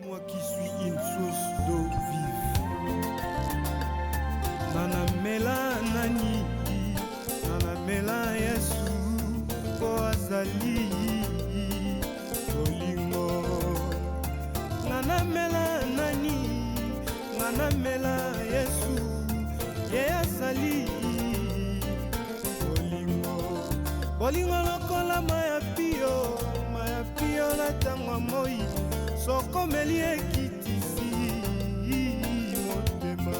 Moi qui suis une source d'eau vive. Nana mela nani, nana mela Yesu, ko azali olingo. Nana mela nani, nana mela Yesu, ye azali olingo. bolingo lokola mayapio na ntango moi sokomeli ekitisi motema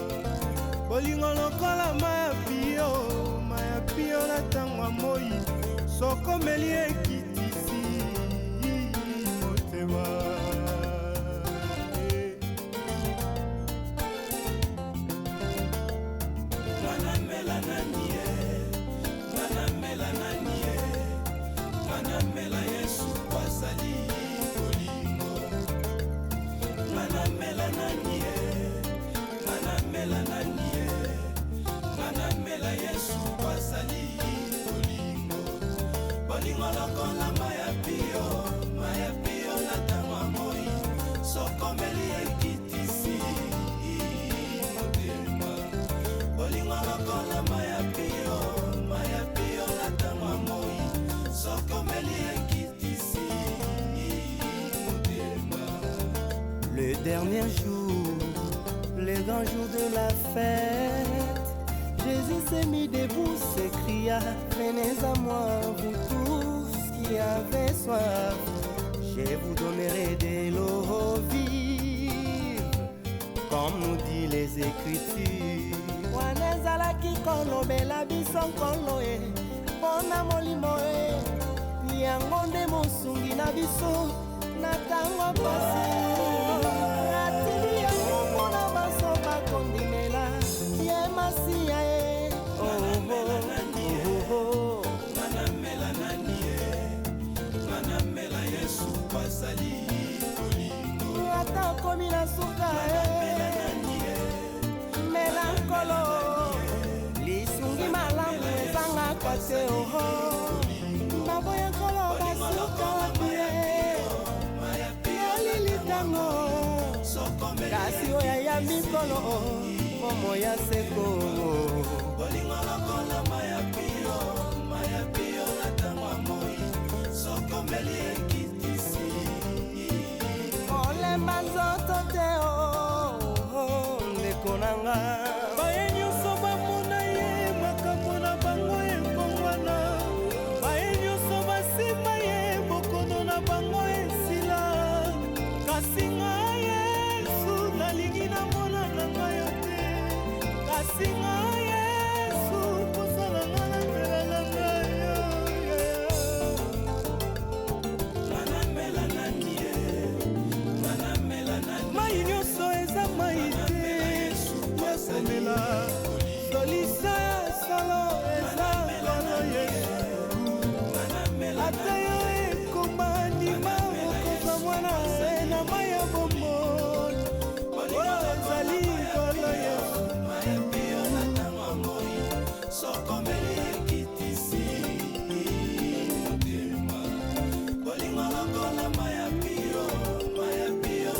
bolingo lokola mayapio na ntango moi sokomeli ekitisi motema Manamela Yesu kwazali bolingo Manamela nanie Manamela Yesu kwazali bolingo Bolingo lokola mayapio na tama moi sokomeli ekitisi motema Bolingo lokola mayapio na tama moi Le dernier jour, le grand jour de la fête, Jésus s'est mis debout, s'écria: venez à moi, vous tous qui avez soif, je vous donnerai de l'eau vive, comme nous dit les Écritures. Wanezalaki kolobela biso nkolo e mpona molimo e yango nde mosungi na biso na ntango pasi atili yango mpona baso bakondimela ye masiya e Manamela Yesu kwazali bolingo ata okomi na suka mela nkolo lisungi malamu ezangaka te oho baboya nkolo basuka wapie yolilitango kasi oyo ayambi nkolo momo ya seko bolingo lokola mayapio na ntango moi sokomeli ekitisi olemba nzoto te ndeko nanga baye nyonso bamona ye makambo na bango ekongwana baye nyonso basima ye bokono na bango esila kasi ngai Yesu nalingi namona na ngai yo te kasi ngai Yesu kosala nga na mbela na ngai mai nyonso eza mai te yakomela solisa ya solo eza nkolo Yesu ata yo ekoma ndima okozwa mwana e na mai ya bomoi oyo ezali nkolo Yesu sokomeli ekitisi motema bolingo lokola mayapio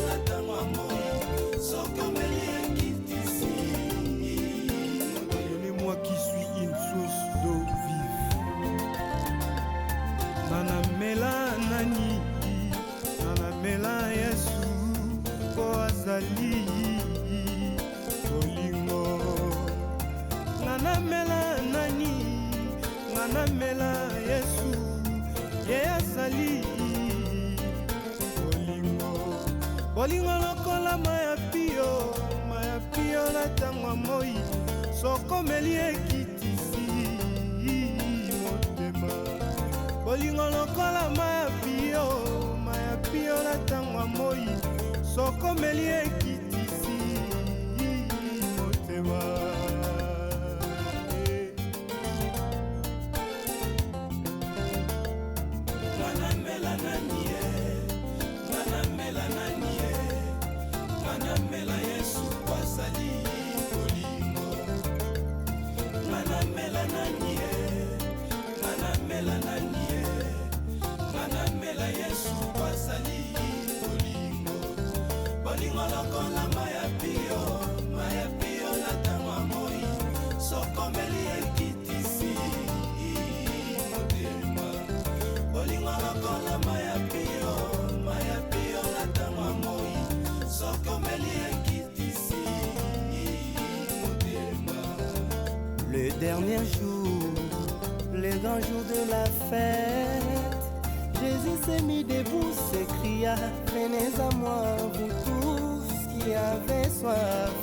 na ntango moi sokomeli ekitisi Donnez-moi qui suis une source d'eau vive. Nanamela nani, nanamela Yesu, po azali bolingo. Nanamela nani, nanamela Yesu, ye azali bolingo. Bolingo lokola mayapio na ntango moi sokomeli ekitisi motema bolingo lokola mayapio na ntango moi sokomeli ekitisi motema Manamela Yesu kwazali bolingo Manamela Yesu kwazali bolingo bolingo lokola mayapio na ntango moi sokomeli ekitisi motema bolingo lokola mayapio na ntango moi sokomeli ekitisi motema Le dernier jour, le grands jours de la fête, Jésus s'est mis debout, s'écria, venez à moi, vous tous qui avez soif,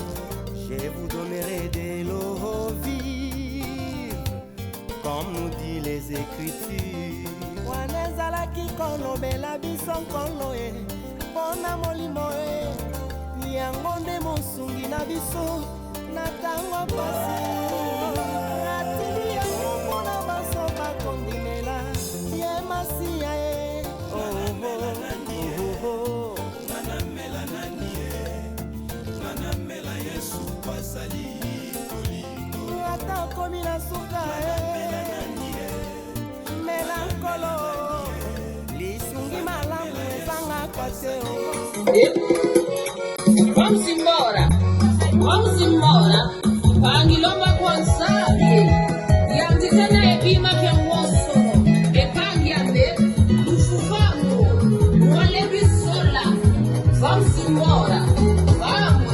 je vous donnerai de l'eau vive, comme nous dit les Écritures. Wanezalaki kolobela biso nkolo e, mpona molimo e, yango nde mosungi na biso, na ntango pasi. Atili yango mpona baso bakondimela, ye masiya e. Manamela nani e, manamela Yesu basali kolingo. Ata komi na suka e, melankolo, lisungi malamu ezangaka te o. Vamos embora, pangilomba kwa nsabi, yandikana epima kya mwoso, epangyambe, ufufamu, mwale bisola, vamos embora, vamos.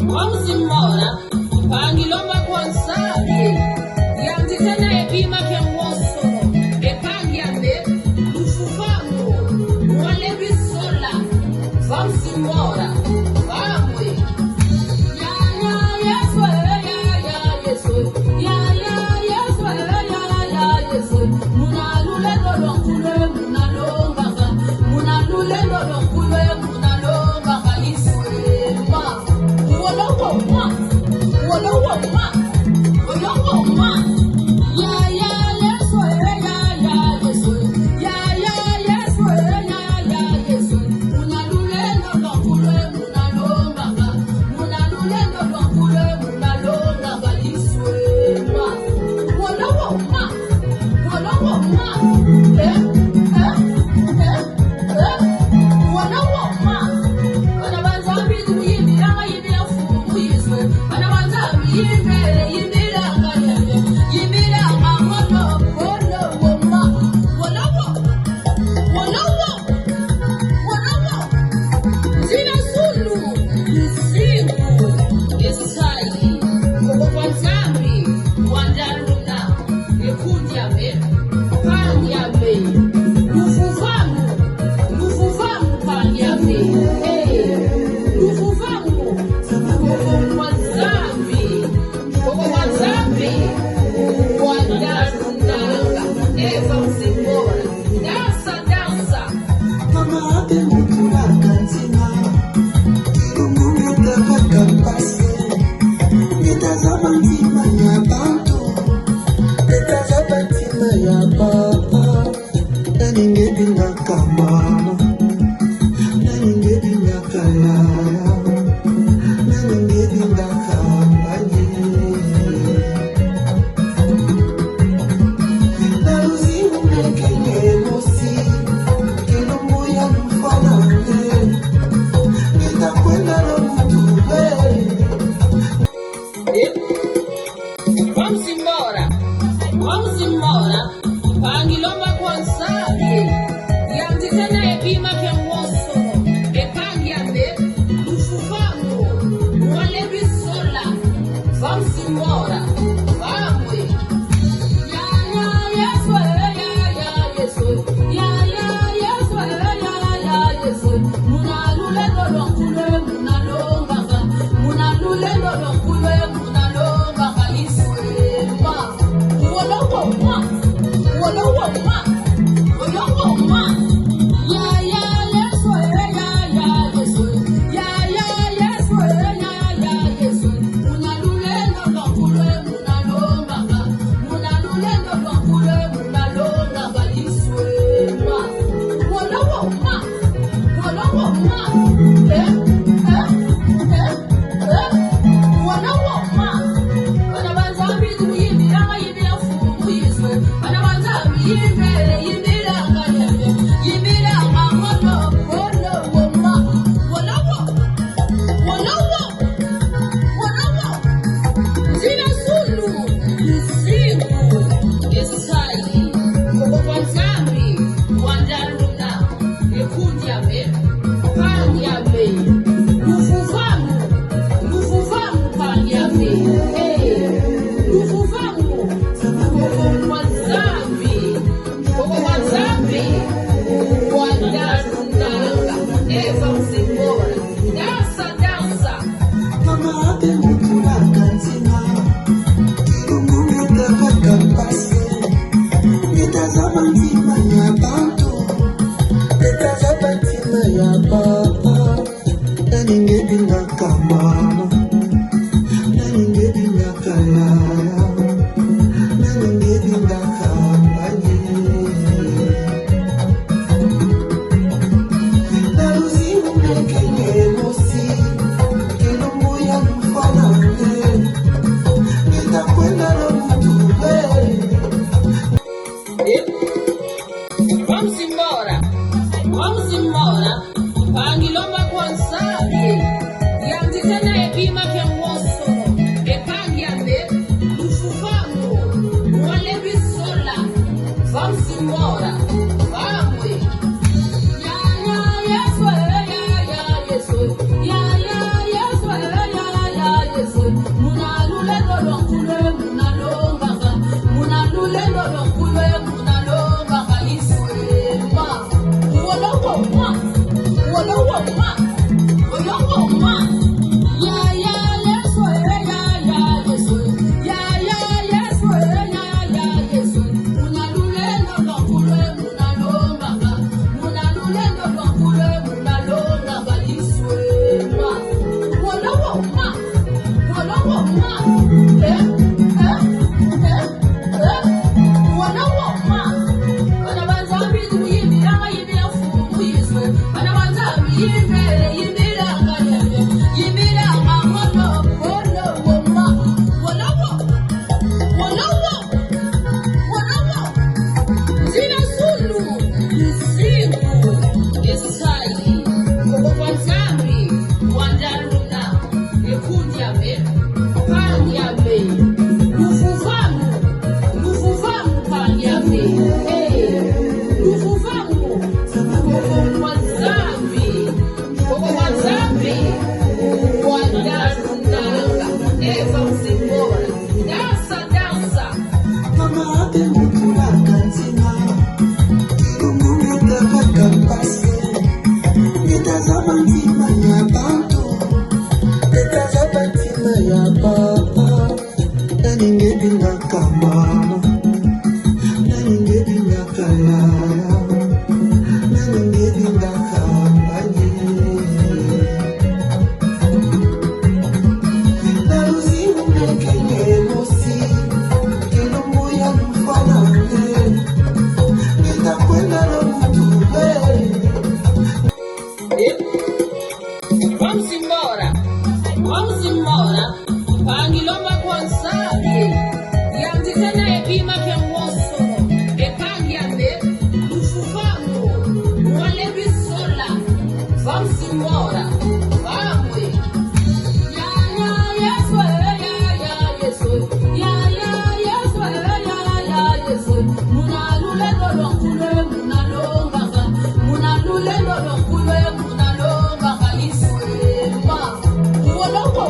Vamos embora, pangilomba kwa nsabi, yandikana epima ya papa naningebingaka mama naningebingaka laya naningebingaka mbanye naluzimu nekenge mosi kilumbu ya mfanane nitakwenda na mutube. Vamos embora, pangilomba kwansabi yandikana epima kemwoso epangyambe lufufango walebisola. Vamos embora, vamos. Ya Yesu, ya Yesu, ya Yesu, ya Yesu. Munalule lolonkule munalonga, munalule lolonkule munalonga kaliswema. Vamos embora, pangilomba kwansabi yandikana epima kemwoso epangyambe lufufango walebisola. Vamos embora, vamos. Ya Yesu, ya Yesu, ya Yesu, ya Yesu. Munalule lolonkule munalonga, munalule lolonkule munalonga kaliswema. Naluzimu nekenge mosi kilumbu ya mfana epima kenwoso epangiame ufufango wale bisola vamos embora vamos ya yeso munalule lolokule munalonga kaliswema wolowo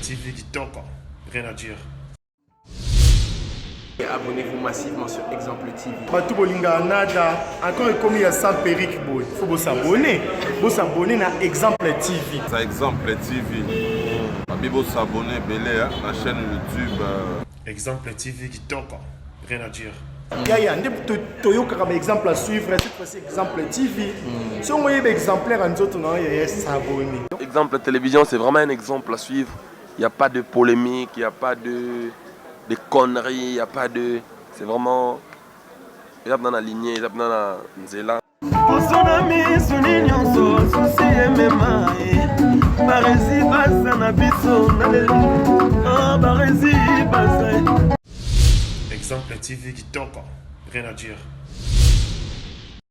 TV Kitoko, rien à dire. Abonnez-vous massivement sur Exemple TV. Batou bolinga nada, encore comme il y a ça Peric Boy. Il faut vous s'abonner. Vous s'abonner à Exemple TV. C'est Exemple TV. Vous s'abonner à la chaîne YouTube. Exemple TV Kitoko, rien à dire. Yaya, toyokaka ba exemple à suivre, cette fois-ci exemple TV. Si on voyait exemplaire en autres, non, il y a s'abonner. Exemple télévision, c'est vraiment un exemple à suivre. Il n'y a pas de polémique, il n'y a pas de conneries, il n'y a pas de... C'est vraiment... Il y a dans la lignée, il y a dans la nzela. Exemple TV qui t'en rien à dire.